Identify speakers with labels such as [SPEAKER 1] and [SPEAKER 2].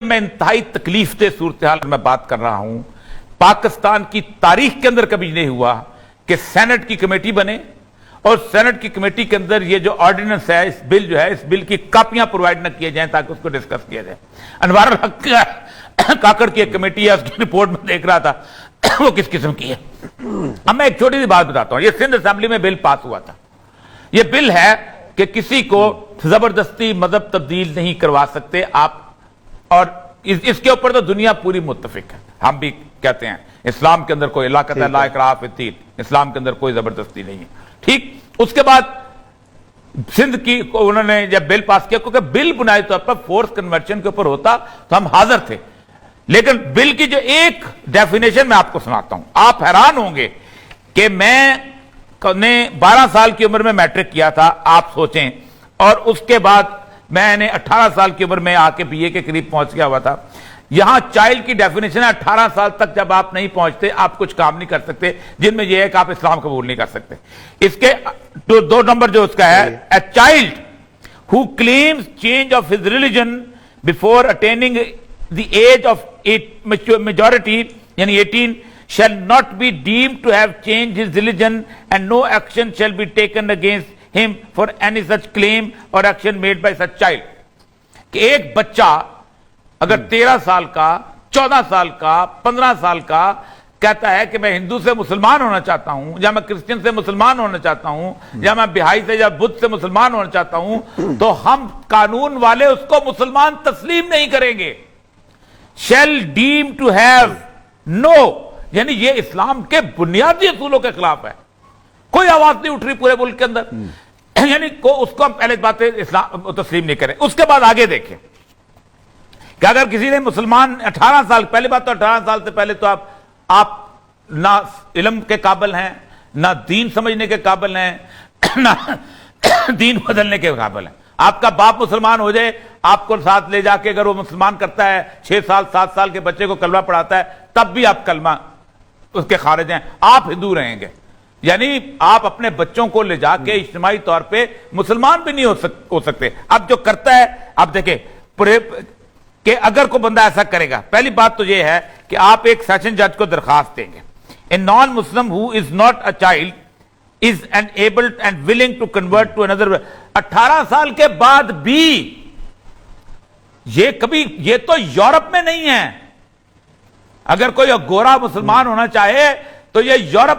[SPEAKER 1] میں انتہائی تکلیف دہ صورتحال میں بات کر رہا ہوں. پاکستان کی تاریخ کے اندر کبھی نہیں ہوا کہ سینٹ کی کمیٹی بنے اور سینٹ کی کمیٹی کے اندر یہ جو آرڈیننس ہے، اس بل جو ہے، اس بل کی کاپیاں پرووائڈ نہ کیے جائیں تاکہ اس کو ڈسکس کیا جائے. انوار الحق کاکڑ کی ایک کمیٹی ہے، اس کی رپورٹ میں دیکھ رہا تھا وہ کس قسم کی ہے. اب میں ایک چھوٹی سی بات بتاتا ہوں. یہ سندھ اسمبلی میں بل پاس ہوا تھا. یہ بل ہے کہ کسی کو زبردستی مذہب تبدیل نہیں کروا سکتے آپ، اور اس کے اوپر تو دنیا پوری متفق ہے. ہم بھی کہتے ہیں اسلام کے اندر کوئی اللہ کہتا ہے لا اکراہ فی الدین، اسلام کے اندر کوئی زبردستی نہیں ہے. ٹھیک. اس کے بعد سندھ کی انہوں نے جب بل پاس کیا، کیونکہ بل بنائی طور پر فورس کنورشن کے اوپر ہوتا تو ہم حاضر تھے، لیکن بل کی جو ایک ڈیفینیشن میں آپ کو سناتا ہوں. آپ حیران ہوں گے کہ میں نے 12 سال کی عمر میں میٹرک کیا تھا، آپ سوچیں، اور اس کے بعد میں نے 18 سال کی عمر میں آ کے بی اے کے قریب پہنچ گیا ہوا تھا. یہاں چائلڈ کی ڈیفینیشن ہے 18 سال تک جب آپ نہیں پہنچتے آپ کچھ کام نہیں کر سکتے، جن میں یہ ہے کہ آپ اسلام قبول نہیں کر سکتے. اس کے دو نمبر جو اس کا ہے، a child who claims change of his religion before attaining the age of majority یعنی 18 shall not be deemed to have changed his religion and no action shall be taken against him for any such claim or action made by such child. کہ ایک بچہ اگر 13 سال کا، 14 سال کا، 15 سال کا کہتا ہے کہ میں ہندو سے مسلمان ہونا چاہتا ہوں، یا میں کرسچن سے مسلمان ہونا چاہتا ہوں، یا میں بہائی سے یا بدھ سے مسلمان ہونا چاہتا ہوں، تو ہم قانون والے اس کو مسلمان تسلیم نہیں کریں گے. shall deem to have no، یعنی یہ اسلام کے بنیادی اصولوں کے خلاف ہے. کوئی آواز نہیں اٹھ رہی پورے ملک کے اندر، یعنی اس کو ہم پہلے بات اسلام تسلیم نہیں کریں. اس کے بعد آگے دیکھیں کہ اگر کسی نے مسلمان 18 سال، پہلی بات تو 18 سال سے پہلے تو آپ نہ علم کے قابل ہیں، نہ دین سمجھنے کے قابل ہیں، نہ دین بدلنے کے قابل ہیں. آپ کا باپ مسلمان ہو جائے، آپ کو ساتھ لے جا کے اگر وہ مسلمان کرتا ہے، 6 سال 7 سال کے بچے کو کلمہ پڑھاتا ہے، تب بھی آپ کلمہ اس کے خارج ہیں، آپ ہندو رہیں گے. یعنی آپ اپنے بچوں کو لے جا کے اجتماعی طور پہ مسلمان بھی نہیں ہو سکتے. اب جو کرتا ہے، اب دیکھیں کہ اگر کوئی بندہ ایسا کرے گا، پہلی بات تو یہ ہے کہ آپ ایک سیشن جج کو درخواست دیں گے. A non-Muslim who is not a child is enabled and willing to convert to another. 18 سال کے بعد بھی یہ تو یورپ میں نہیں ہے. اگر کوئی گورا مسلمان ہونا چاہے تو یہ یورپ